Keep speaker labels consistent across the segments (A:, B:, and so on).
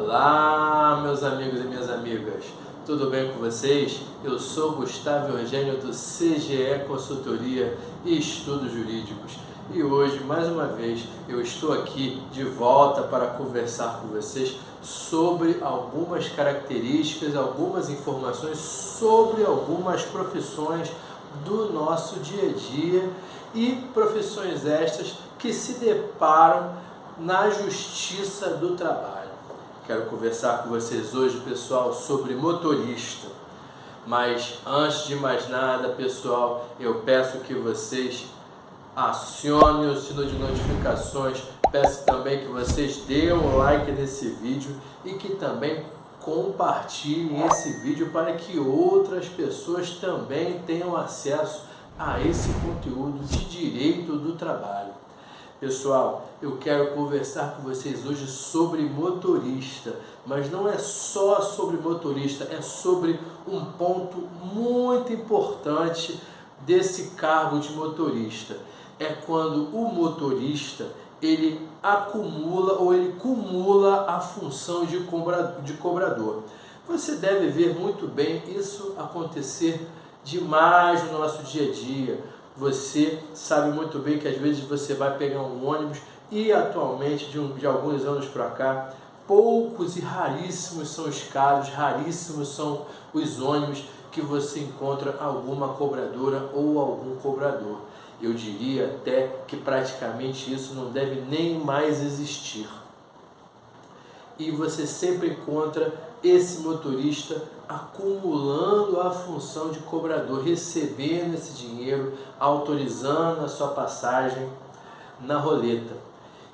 A: Olá, meus amigos e minhas amigas, tudo bem com vocês? Eu sou Gustavo Eugênio do CGE Consultoria e Estudos Jurídicos e hoje, mais uma vez, eu estou aqui de volta para conversar com vocês sobre algumas características, algumas informações sobre algumas profissões do nosso dia a dia e profissões estas que se deparam na Justiça do Trabalho. Quero conversar com vocês hoje, pessoal, sobre motorista. Mas antes de mais nada, pessoal, eu peço que vocês acionem o sino de notificações. Peço também que vocês deem um like nesse vídeo e que também compartilhem esse vídeo para que outras pessoas também tenham acesso a esse conteúdo de direito do trabalho. Pessoal, eu quero conversar com vocês hoje sobre motorista, mas não é só sobre motorista, é sobre um ponto muito importante desse cargo de motorista. É quando o motorista ele acumula ou ele cumula a função de cobrador. Você deve ver muito bem isso acontecer demais no nosso dia a dia. Você sabe muito bem que às vezes você vai pegar um ônibus e atualmente, de alguns anos para cá, poucos e raríssimos são os casos, raríssimos são os ônibus que você encontra alguma cobradora ou algum cobrador. Eu diria até que praticamente isso não deve nem mais existir. E você sempre encontra esse motorista acumulando a função de cobrador, recebendo esse dinheiro, autorizando a sua passagem na roleta.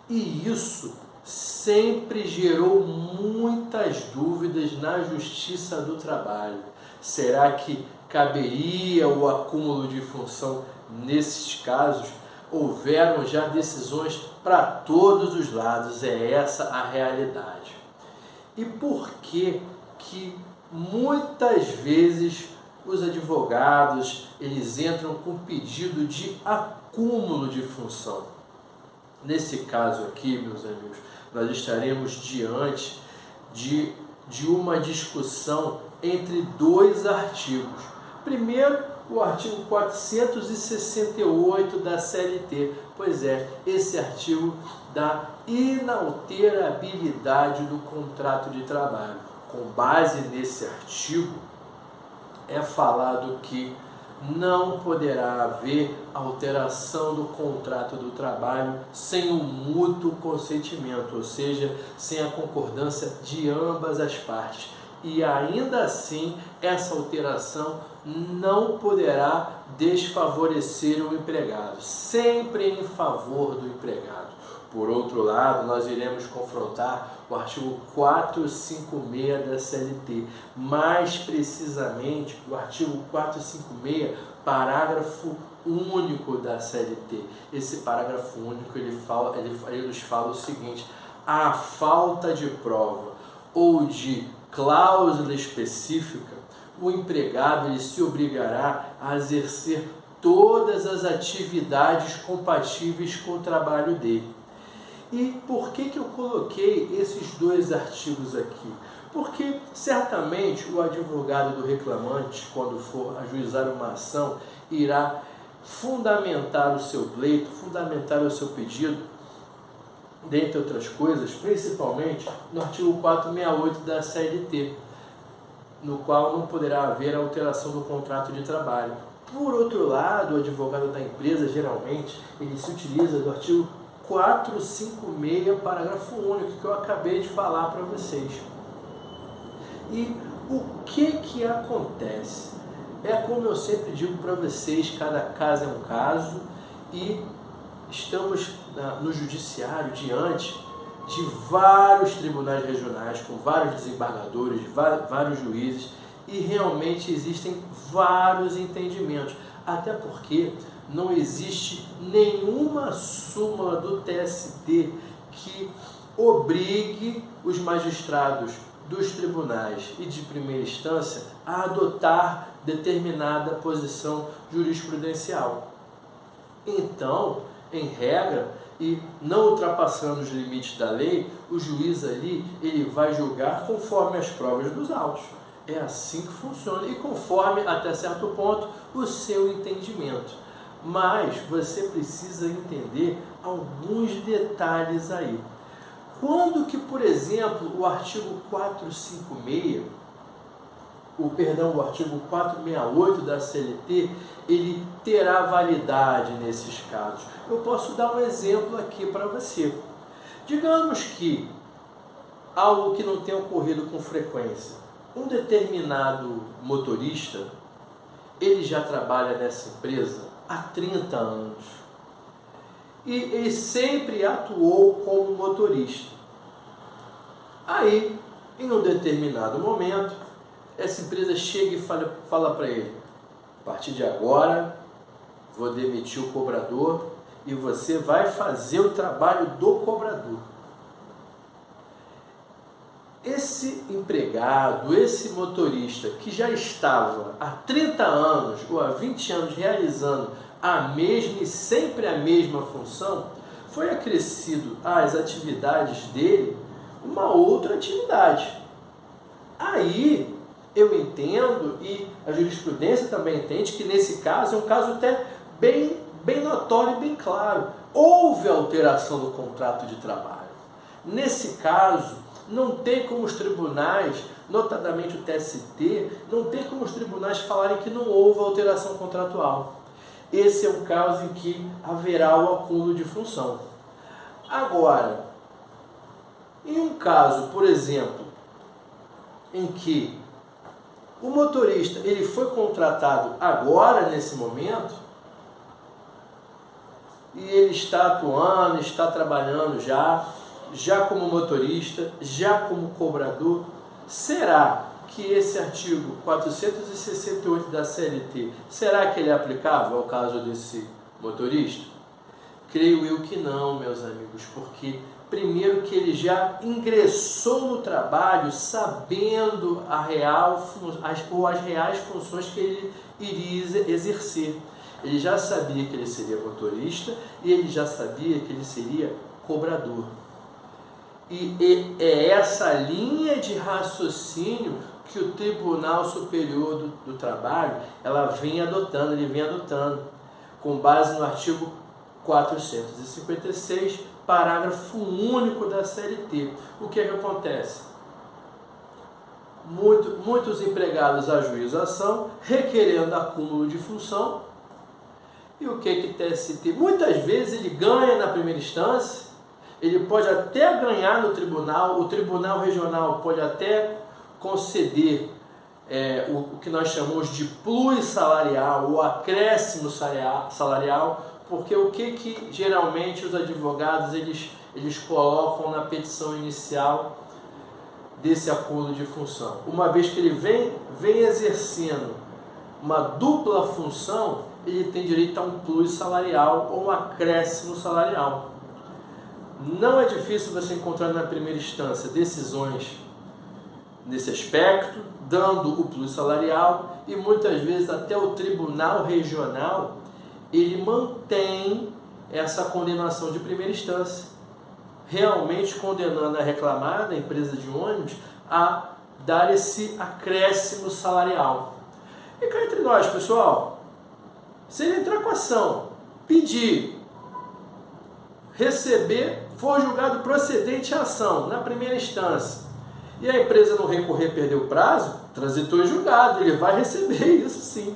A: E isso sempre gerou muitas dúvidas na Justiça do Trabalho. Será que caberia o acúmulo de função nesses casos? Houveram já decisões para todos os lados, é essa a realidade. E por que muitas vezes os advogados eles entram com pedido de acúmulo de função? Nesse caso aqui, meus amigos, nós estaremos diante de uma discussão entre dois artigos. Primeiro, o artigo 468 da CLT, pois é, esse artigo da inalterabilidade do contrato de trabalho. Com base nesse artigo, é falado que não poderá haver alteração do contrato do trabalho sem o mútuo consentimento, ou seja, sem a concordância de ambas as partes. E ainda assim, essa alteração não poderá desfavorecer o empregado, sempre em favor do empregado. Por outro lado, nós iremos confrontar o artigo 456 da CLT, mais precisamente o artigo 456, parágrafo único da CLT. Esse parágrafo único ele nos fala o seguinte: a falta de prova ou de cláusula específica, o empregado ele se obrigará a exercer todas as atividades compatíveis com o trabalho dele. E por que eu coloquei esses dois artigos aqui? Porque certamente o advogado do reclamante, quando for ajuizar uma ação, irá fundamentar o seu pleito, fundamentar o seu pedido, dentre outras coisas, principalmente no artigo 468 da CLT, no qual não poderá haver alteração do contrato de trabalho. Por outro lado, o advogado da empresa, geralmente, ele se utiliza do artigo 456, parágrafo único, que eu acabei de falar para vocês. E o que acontece? É como eu sempre digo para vocês, cada caso é um caso e estamos no judiciário diante de vários tribunais regionais, com vários desembargadores, vários juízes, e realmente existem vários entendimentos, até porque não existe nenhuma súmula do TST que obrigue os magistrados dos tribunais e de primeira instância a adotar determinada posição jurisprudencial. Então, em regra, e não ultrapassando os limites da lei, o juiz ali ele vai julgar conforme as provas dos autos. É assim que funciona e conforme, até certo ponto, o seu entendimento. Mas você precisa entender alguns detalhes aí. Quando que, por exemplo, o artigo 456, o artigo 468 da CLT, ele terá validade nesses casos? Eu posso dar um exemplo aqui para você. Digamos que algo que não tenha ocorrido com frequência, um determinado motorista, ele já trabalha nessa empresa há 30 anos e ele sempre atuou como motorista. Aí, em um determinado momento, essa empresa chega e fala para ele: a partir de agora, vou demitir o cobrador e você vai fazer o trabalho do cobrador. Esse empregado, esse motorista que já estava há 30 anos ou há 20 anos realizando a mesma e sempre a mesma função, foi acrescido às atividades dele uma outra atividade. Aí eu entendo, e a jurisprudência também entende, que nesse caso é um caso até bem notório e bem claro. Houve alteração no contrato de trabalho. Nesse caso, não tem como os tribunais, notadamente o TST, não tem como os tribunais falarem que não houve alteração contratual. Esse é um caso em que haverá o acúmulo de função. Agora, em um caso, por exemplo, em que o motorista ele foi contratado agora, nesse momento, e ele está atuando, está trabalhando já como motorista, já como cobrador, será que esse artigo 468 da CLT, será que ele é aplicável ao caso desse motorista? Creio eu que não, meus amigos, porque primeiro que ele já ingressou no trabalho sabendo as reais funções que ele iria exercer. Ele já sabia que ele seria motorista e ele já sabia que ele seria cobrador. E é essa linha de raciocínio que o Tribunal Superior do Trabalho ele vem adotando, com base no artigo 456, parágrafo único da CLT. O que é que acontece? Muitos empregados ajuizam a ação, requerendo acúmulo de função. E o que o TST? Muitas vezes ele ganha na primeira instância, ele pode até ganhar no tribunal, o tribunal regional pode até conceder o que nós chamamos de plus salarial ou acréscimo salarial, porque o que geralmente os advogados eles colocam na petição inicial desse acúmulo de função? Uma vez que ele vem exercendo uma dupla função, ele tem direito a um plus salarial ou um acréscimo salarial. Não é difícil você encontrar na primeira instância decisões nesse aspecto, dando o plus salarial, e muitas vezes até o tribunal regional ele mantém essa condenação de primeira instância, realmente condenando a reclamada, a empresa de ônibus, a dar esse acréscimo salarial. E cá entre nós, pessoal, se ele entrar com ação, pedir, receber, for julgado procedente a ação na primeira instância, e a empresa não recorrer, perder o prazo, transitou em julgado, ele vai receber isso sim.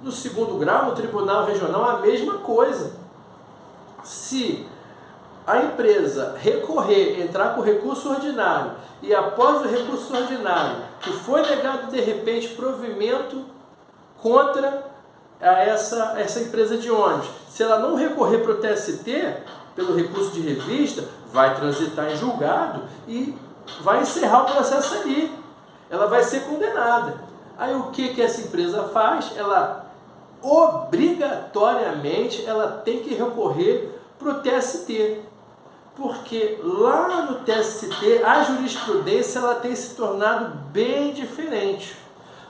A: No segundo grau, no tribunal regional, a mesma coisa. Se a empresa recorrer, entrar com recurso ordinário, e após o recurso ordinário, que foi negado de repente provimento contra essa empresa de ônibus, se ela não recorrer para o TST, pelo recurso de revista, vai transitar em julgado e vai encerrar o processo ali. Ela vai ser condenada. Aí o que essa empresa faz? Ela obrigatoriamente tem que recorrer para o TST. Porque lá no TST a jurisprudência ela tem se tornado bem diferente.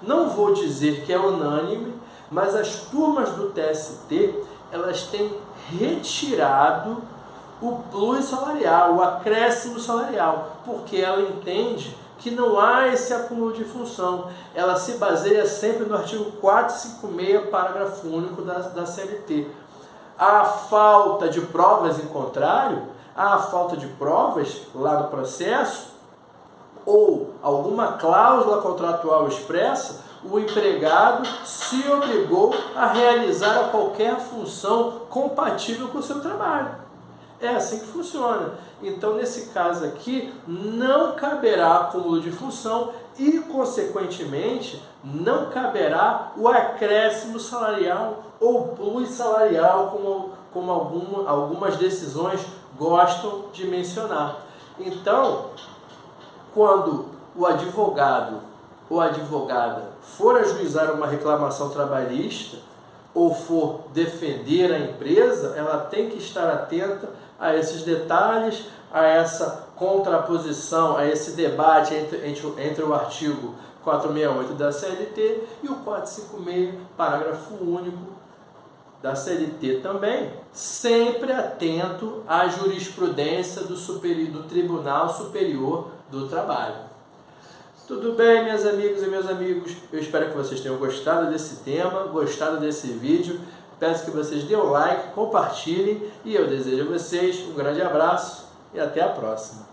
A: Não vou dizer que é unânime, mas as turmas do TST elas têm retirado o plus salarial, o acréscimo salarial, porque ela entende que não há esse acúmulo de função. Ela se baseia sempre no artigo 456, parágrafo único da CLT. A falta de provas em contrário, há falta de provas lá no processo, ou alguma cláusula contratual expressa, o empregado se obrigou a realizar qualquer função compatível com o seu trabalho. É assim que funciona. Então, nesse caso aqui, não caberá acúmulo de função e, consequentemente, não caberá o acréscimo salarial ou plus salarial, como algumas decisões gostam de mencionar. Então, quando o advogado ou advogada for ajuizar uma reclamação trabalhista ou for defender a empresa, ela tem que estar atenta a esses detalhes, a essa contraposição, a esse debate entre o artigo 468 da CLT e o 456, parágrafo único da CLT também, sempre atento à jurisprudência do Tribunal Superior do Trabalho. Tudo bem, minhas amigas e meus amigos? Eu espero que vocês tenham gostado desse tema, gostado desse vídeo. Peço que vocês dêem um like, compartilhem e eu desejo a vocês um grande abraço e até a próxima.